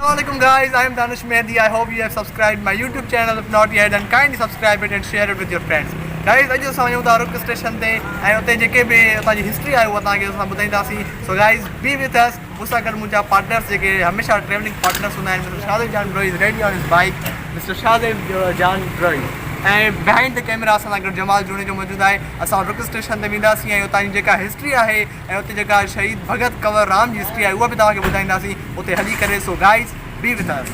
Assalamualaikum guys, I am Danish Mehdi. I hope you have subscribed my YouTube channel. If not yet, then kindly subscribe it and share it with your friends. Guys, अॼु असां वञूं था रुक station ते ऐं उते जेके बि उतां जी हिस्ट्री आहे उहा तव्हांखे असां ॿुधाईंदासीं. So guys B with us. मूंसां गॾु मुंहिंजा पार्टनर्स जेके हमेशह ट्रेवलिंग पार्टनर्स हूंदा आहिनि. मिस्टर शादिब जान ब्रो इज़ रेडी ऑन हिज बाइक. मिस्टर शादिब जान ब्रो ऐं बिहाइंड द कैमरा असां सां गॾु जमाल जुणे जो मौजूदु आहे. असां रुक स्टेशन ते वेंदासीं ऐं उतां जी जेका हिस्ट्री आहे ऐं उते जेका शहीद भगत कंवर राम जी हिस्ट्री आहे उहा बि तव्हांखे ॿुधाईंदासीं उते हली करे. So guys B with us.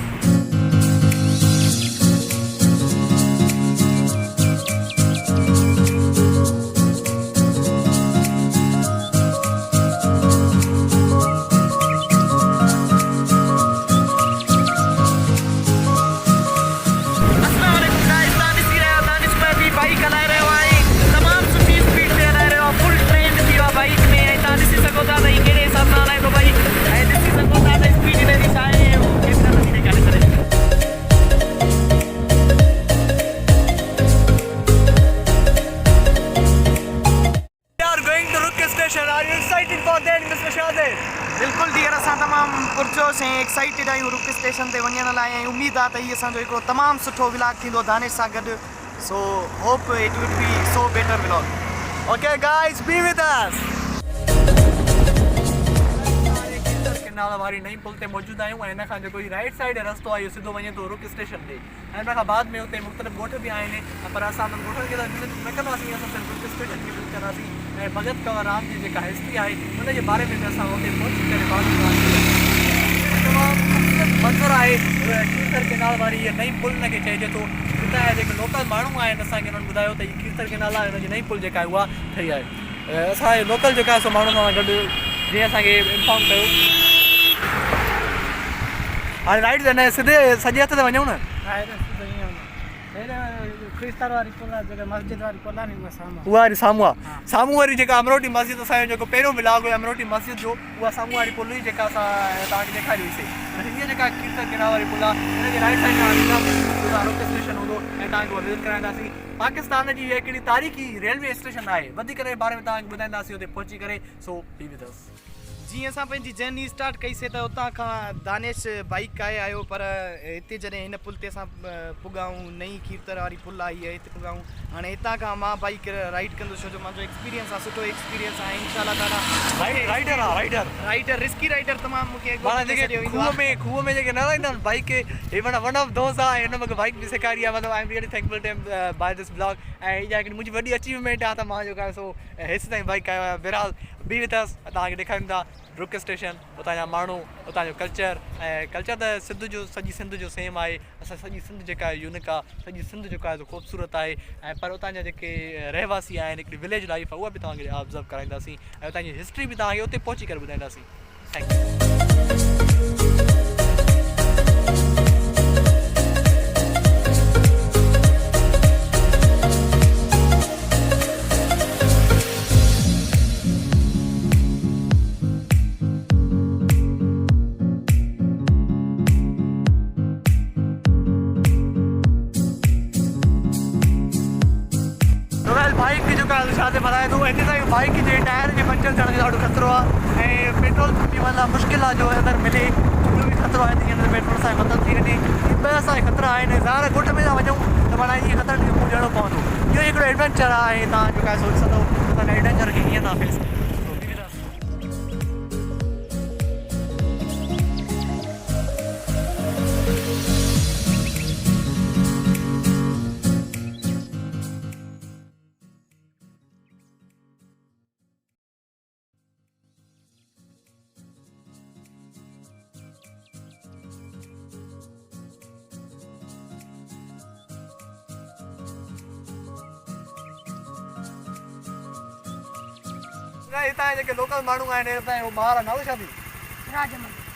Are you excited for that, Mr. Shadib? बिल्कुल डियर असां तमामु पुरजोश ऐं एक्साइटेड आहियूं रुक स्टेशन ते वञण लाइ ऐं उमेद आहे त हीउ असांजो हिकिड़ो तमामु सुठो व्लॉग थींदो दानिश सां गॾु. So hope it would be so better vlog. Okay guys, be with us. नाला वारी नई पुल ते मौजूद आहियूं ऐं हिन खां जेको राइट साइड रस्तो आहे इहो सिधो वञे थो रुक स्टेशन ते. ऐं हिन खां बाद में उते मुख़्तलिफ़ ॻोठ बि आहिनि पर असां उन्हनि ॻोठनि खे त विज़िट न कंदासीं. असां सिर्फ़ु रुक स्टेशन खे विज़िट कंदासीं ऐं भगत कंवर राम जी जेका हिस्ट्री आहे हुन जे बारे में बि असां उते पहुची करे तमामु ख़ूबसूरत मंज़र आहे. कीर्तर केनाल वारी इहा नई पुल हिन खे चइजे थो. हितां जा जेके लोकल माण्हू आहिनि असांखे हुननि ॿुधायो त हीअ कीर्तर केनाल आहे. हिन जी नई पुल जेका आहे उहा ठही आहे. असांजे लोकल जेका आहे सो माण्हुनि सां गॾु जीअं असांखे इंफॉर्म कयो. हाणे राइट न सिधे सॼे हथ ते वञूं न. उहा वारी साम्हूं आहे. साम्हूं वारी जेका अमरोटी मस्जिद असांजो जेको पहिरियों व्लॉग हुयो अमरोटी मस्जिद जो उहा साम्हूं वारी पुल हुई जेका असां तव्हांखे ॾेखारी हुईसीं. हीअ जेका कीर्तर केनाल वारी पुल आहे हिन जे राइट साइड खां रुक स्टेशन हूंदो ऐं तव्हांखे उहा विज़िट कराईंदासीं. पाकिस्तान जी इहा हिकिड़ी तारीख़ी रेलवे स्टेशन आहे. वधीक जे बारे में तव्हांखे ॿुधाईंदासीं उते पहुची करे. सो बी विद अस. जीअं असां पंहिंजी जर्नी स्टार्ट कईसीं त उतां खां दानिश बाइक आहे आयो पर हिते जॾहिं हिन पुल ते असां पुगाऊं नई कीर्तर वारी पुल आई आहे हिते पुगाऊं. हाणे हितां खां मां बाइक राइड कंदुसि छो जो मुंहिंजो एक्सपीरियंस आहे सुठो एक्सपीरियंस आहे इंशाल्लाह ताला. राइडर रिस्की राइडर तमामु मूंखे खूह में जेके न रहंदा आहिनि बाइक खे वन ऑफ दोस्त आहे. हिन मूंखे बाइक बि सेखारी आहे. मतिलबु I am really thankful to him by this blog. ऐं इहा हिकिड़ी मुंहिंजी वॾी अचीवमेंट आहे त मां जेको आहे सो हेसि ताईं बाइक कयो आहे. बहरहाल बी विथ अस. तव्हांखे ॾेखारियूं था रुक स्टेशन उतां जा माण्हू उतां जो कल्चर. ऐं कल्चर त सिंध जो सॼी सिंध जो सेम आहे. असां सॼी सिंध जेका आहे यूनिक आहे. सॼी सिंध जेका आहे ख़ूबसूरत आहे. ऐं पर उतां जा जेके रहवासी आहिनि हिकिड़ी विलेज लाइफ आहे उहा बि तव्हांखे ऑब्ज़र्व कराईंदासीं ऐं उतां जी हिस्ट्री बि तव्हांखे उते पहुची करे ॿुधाईंदासीं. Thank U. बाइक की जो शादी बताए तो हिते ताईं बाइक जे टायर जे पंचर थियण जो ॾाढो ख़तरो आहे ऐं पेट्रोल बि मतिलबु मुश्किल आहे जो अगरि मिले जो बि ख़तरो आहे तीअं पेट्रोल सां ख़तमु थी वेंदी. ॿ असांखे ख़तरा आहिनि. ज़ाहिर ॻोठ में था वञूं त माना इहे ख़तरनि खे मुंहुं ॾियणो पवंदो. इहो हिकिड़ो एडवेंचर आहे. तव्हां जेका आहे सोचे सघो असां एडवेंचर खे कीअं था फेस. हितां जेके लोकल माण्हू आहिनि हितां जो ॿार आहे नालो छा थी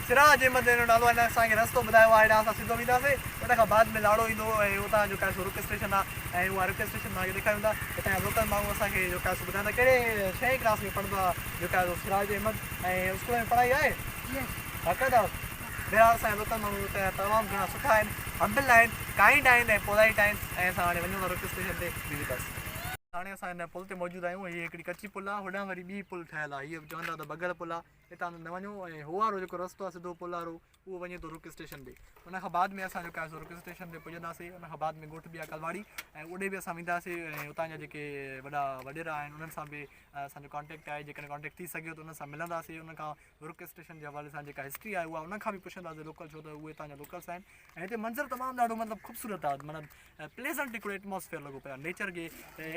सिराज अहमद जो नालो आहे. असांखे रस्तो ॿुधायो आहे. हेॾां असां सिधो वेंदासीं. हुन खां बाद में लाड़ो ईंदो ऐं उतां जेका आहे रुक स्टेशन आहे ऐं उहा रुक स्टेशन तव्हांखे ॾेखारियूं था. हितां जा लोकल माण्हू असांखे जेका आहे ॿुधाईंदा कहिड़े 6वीं क्लास में पढ़ंदो आहे जेका आहे सिराज अहमद. ऐं स्कूल में पढ़ाई आहे बक़ाइदा. बहरहाल असांजा लोकल माण्हू हितां जा तमामु घणा सुठा आहिनि. हम्बिल आहिनि, काइंड आहिनि ऐं पोलाइट आहिनि. ऐं असां हाणे वञूं था रुक स्टेशन ते बी विथ अस. हाणे असां हिन पुल ते मौजूदु आहियूं. हीअ हिकिड़ी कची पुल आहे. होॾां वरी ॿी पुल ठहियलु आहे. हीअ चवंदा त बगल पुल आहे. हितां न वञो ऐं हो वारो जेको रस्तो आहे सिधो पुल वारो उहो वञे थो रुक स्टेशन ते उनखां बाद में असां जेको आहे सो रुक स्टेशन ते पुॼंदासीं उनखां बाद में ॻोठ बि आहे कलवाड़ी ऐं ओॾे बि असां वेंदासीं ऐं उतां जा जेके वॾा वॾेरा आहिनि उन्हनि सां बि असांजो कॉन्टेक्ट आहे जेकॾहिं कॉन्टेक्ट थी सघे त उन सां मिलंदासीं उनखां रुक स्टेशन जे हवाले सां जेका हिस्ट्री आहे उहा उनखां बि पुछंदासीं लोकल छो त उहे हितां जा लोकल्स आहिनि ऐं हिते मंज़र तमामु ॾाढो मतिलबु ख़ूबसूरत आहे माना प्लेज़ेंट हिकिड़ो एटमॉस्फेयर लॻो पियो आहे नेचर खे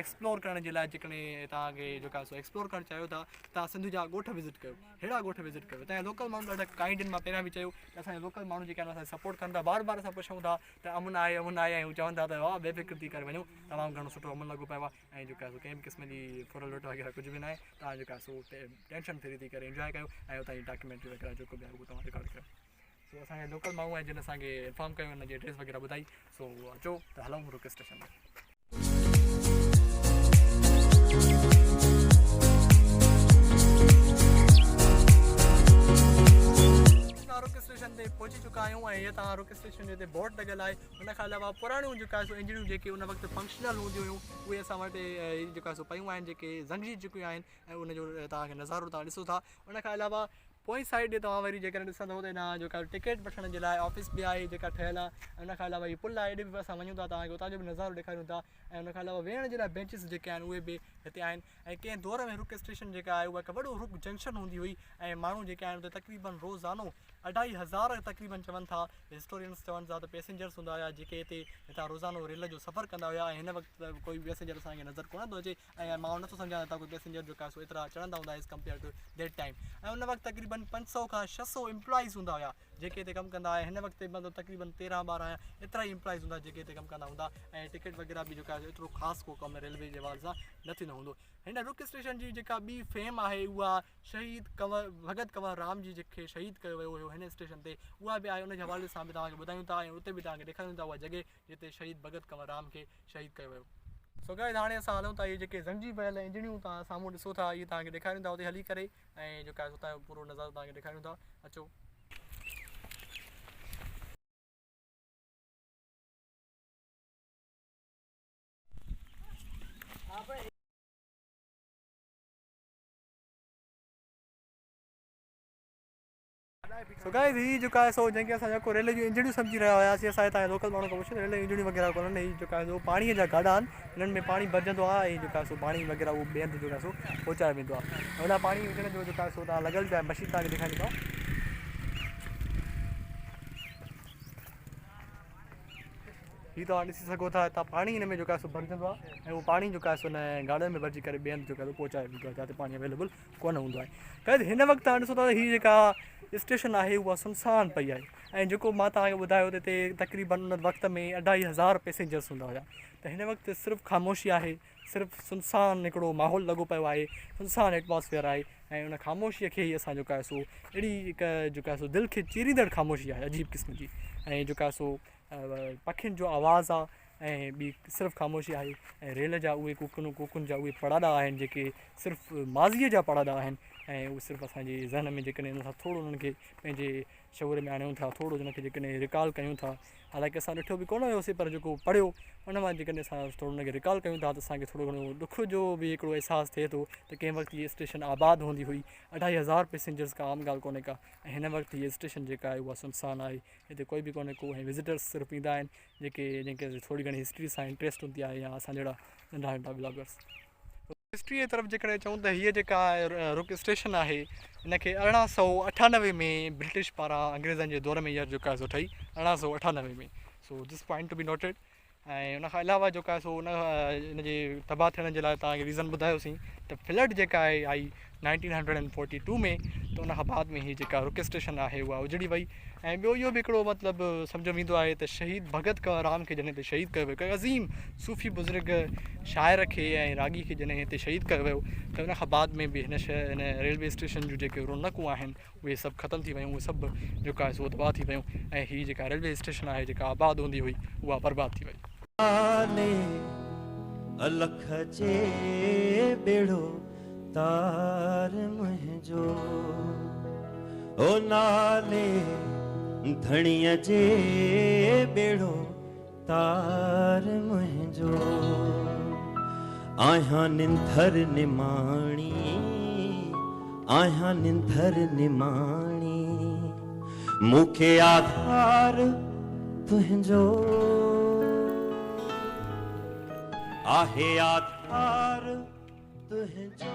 एक्सप्लोर करण जे लाइ जेकॾहिं तव्हांखे जेका आहे सो एक्सप्लोर करणु चाहियो था तव्हां सिंध जा ॻोठ विज़िट कयो अहिड़ा ॻोठ विज़िट कयो हितां जा लोकल माण्हू ॾाढा काइंड आहिनि मां पहिरियां बि चयो त असांजा लोकल माण्हू जेके आहिनि असांखे सपोर्ट कनि था बार बार असां पुछूं था त अमुन आहे ऐं हू चवनि था त वाह बेफ़िक्र थी करे वञो तमामु घणो सुठो अमन लॻो पियो आहे ऐं जेका आहे सो कंहिं बि क़िस्म जी फुरल वट वग़ैरह कुझु बि न आहे तव्हां जेका आहे सो टेंशन फ्री थी करे इंजॉय कयो ऐं उतां जी डॉक्यूमेंट्री वग़ैरह जेको बि आहे उहो तव्हां रिकॉर्ड कयो सो असांजे लोकल माण्हू आहिनि जिन असांखे इंफॉर्म कयो हुनजी एड्रेस वग़ैरह ॿुधाई सो अचो त हलूं रुक स्टेशन में रुक स्टेशन ते पहुची चुका आहियूं ऐं हीअ तव्हां रुक स्टेशन जे हिते बोर्ड लॻियल आहे उनखां अलावा पुराणियूं जेका आहे सो इंजनियूं जेके उन वक़्तु फंक्शनल हूंदियूं हुयूं उहे असां वटि जेका आहे सो पयूं आहिनि जेके ज़ंग जी चुकियूं आहिनि ऐं उनजो तव्हांखे नज़ारो तव्हां ॾिसो था उनखां अलावा पोइ साइड तव्हां वरी जेकॾहिं ॾिसंदव त हिन जेका टिकट वठण जे लाइ ऑफिस बि आहे जेका ठहियल आहे ऐं उनखां अलावा हीअ पुल आहे हेॾे बि असां वञूं था तव्हांखे उतां जो बि नज़ारो ॾेखारियूं था ऐं उनखां अलावा वेहण जे लाइ बेंचिस जेके आहिनि उहे बि हिते आहिनि ऐं कंहिं दौर में रुक स्टेशन जेका आहे उहा हिकु वॾो रुक जंक्शन हूंदी हुई ऐं माण्हू जेके आहिनि उते तक़रीबन रोज़ानो 2500 तक़रीबन चवनि था हिस्टोरियंस चवनि था त पैसेंजर्स हूंदा हुआ जेके हिते हितां रोज़ानो रेल जो सफ़र कंदा हुआ ऐं हिन वक़्तु कोई पैसेंजर असांखे नज़र कोन थो अचे ऐं मां नथो सम्झां त कोई पैसेंजर जेका सो एतिरा चढ़ंदा हूंदा as compare to that time ऐं उन वक़्तु तक़रीबन 500 खां 600 एम्प्लॉइज़ हूंदा हुआ जेके हिते कमु कंदा हुआ हिन वक़्तु मतिलबु तक़रीबन 13-12 एतिरा ई एम्प्लॉइज़ हूंदा जेके हिते कमु कंदा हूंदा ऐं टिकट वग़ैरह बि जेका एतिरो ख़ासि को कमु रेलवे जे हवाले सां न थींदो हूंदो हिन रुक स्टेशन जी जेका ॿी फेम आहे उहा शहीद कंवर भगत कंवर राम जी जेके शहीद कयो वियो हुयो हिन स्टेशन ते उहा बि आहे उनजे हवाले सां बि तव्हांखे ॿुधायूं था ऐं उते बि तव्हांखे ॾेखारियूं था उहा जॻह जिते शहीद भगत कंवर राम खे शहीद कयो वियो सो गाइस हाणे असां हलूं था इहे जेके ज़ंगी पयल इंजनियूं तव्हां साम्हूं ॾिसो था इहे तव्हांखे ॾेखारियूं था उते हली करे ऐं जेका आहे उतां जो पूरो नज़ारो तव्हांखे ॾेखारियूं था अचो सो गाइस ही जेका आहे सो जंहिंखे असां जेको रेल जूं इंजनियूं सम्झी रहिया हुआसीं असां हितां लोकल माण्हू खां पुछियो रेल इंजनियूं वग़ैरह कोन्हनि ही जेका आहे सो पाणीअ जा गाॾा आहिनि हिननि में पाणी भरिजंदो आहे ऐं जेका आहे सो पाणी वग़ैरह उहो ॿिए हंधि जेका आहे सो पहुचाए वेंदो आहे ऐं हुन पाणी विझण जो जेका आहे सो तव्हां लॻियल पिया मशीन तव्हांखे ॾेखारींदो ही तव्हां ॾिसी सघो था हितां पाणी हिन में जेका आहे सो भरिजंदो आहे ऐं उहो पाणी जेका आहे सो हिन गाॾनि में भरिजी करे ॿिए हंधि जेका आहे पहुचाए वेंदो आहे जिते पाणी अवेलेबल कोन हूंदो आहे गाइस हिन वक़्तु तव्हां ॾिसो था हीअ जेका स्टेशन आहे उहा सुनसान पई आहे ऐं जेको मां तव्हांखे ॿुधायो त हिते तक़रीबन उन वक़्त में 2500 पैसेंजर्स हूंदा हुआ त हिन वक़्तु सिर्फ़ु ख़ामोशी आहे सिर्फ़ु सुनसान हिकिड़ो माहौल लॻो पियो आहे सुनसान एटमॉस्फेयर आहे ऐं उन ख़ामोशीअ खे ई असां जेका आहे सो अहिड़ी हिकु जेका आहे सो दिलि खे चीरींदड़ ख़ामोशी आहे अजीब क़िस्म जी ऐं जेका आहे सो पखियुनि जो आवाज़ु आहे ऐं ॿी सिर्फ़ु ख़ामोशी आहे ऐं रेल जा उहे कुकुनि जा उहे पड़ाड़ा आहिनि जेके सिर्फ़ु माज़ीअ जा पड़ाड़ा आहिनि ऐं उहे सिर्फ़ु असांजे ज़हन में जेकॾहिं हुन सां थोरो उन्हनि खे पंहिंजे शऊर में आणियूं था थोरो हुनखे जेकॾहिं रिकॉल कयूं था हालांकि असां ॾिठो बि कोन हुयोसीं पर जेको पढ़ियो उन मां जेकॾहिं असां थोरो हुनखे रिकॉल कयूं था त असांखे थोरो घणो ॾुख जो बि हिकिड़ो अहसासु थिए थो त कंहिं वक़्तु इहा स्टेशन आबाद हूंदी हुई 2500 पैसेंजर्स का आम ॻाल्हि कोन्हे का ऐं हिन वक़्तु हीअ स्टेशन जेका आहे उहा सुनसान आहे हिते कोई बि कोन्हे को ऐं विज़िटर्स सिर्फ़ु ईंदा आहिनि जंहिंखे थोरी घणी हिस्ट्री सां इंट्रस्ट हूंदी आहे या असां जहिड़ा नंढा नंढा ब्लॉगर्स हिस्ट्री जे तरफ़ जेकॾहिं चऊं त हीअ जेका रुक स्टेशन आहे हिनखे 1898 में ब्रिटिश पारां अंग्रेज़नि जे दौर में इहा जेका आहे सो ठही 1898 में so this point to be noted ऐं उनखां अलावा जेका आहे सो हिनजे तबाह थियण जे लाइ तव्हांखे रीज़न ॿुधायोसीं त फ्लड जेका आहे आई 1942 में त उनखां बाद में हीअ जेका रुक स्टेशन आहे उहा उजड़ी वई ऐं ॿियो इहो बि हिकिड़ो मतिलबु सम्झ में ईंदो आहे त शहीद भगत कंवर राम खे जॾहिं हिते शहीद कयो वियो हिकु अज़ीम सूफ़ी बुज़ुर्ग शाइर खे ऐं रागी खे जॾहिं हिते शहीद कयो वियो त उनखां बाद में बि हिन रेलवे स्टेशन जूं जेके रौनकूं आहिनि उहे सभु ख़तमु थी वियूं उहे सभु जेका आहे सो तबाह थी वियूं ऐं हीअ जेका रेलवे स्टेशन आहे जेका आबाद हूंदी हुई उहा बर्बाद थी वई अलख जे बेड़ो तार मुंहिंजो ओ नाले धणीअ जे बेड़ो तार मुंहिंजो आहियां निंधर निमाणी आहियां निंधर निमाणी मूंखे आधार तुंहिंजो आहे आधार तुंहिंजो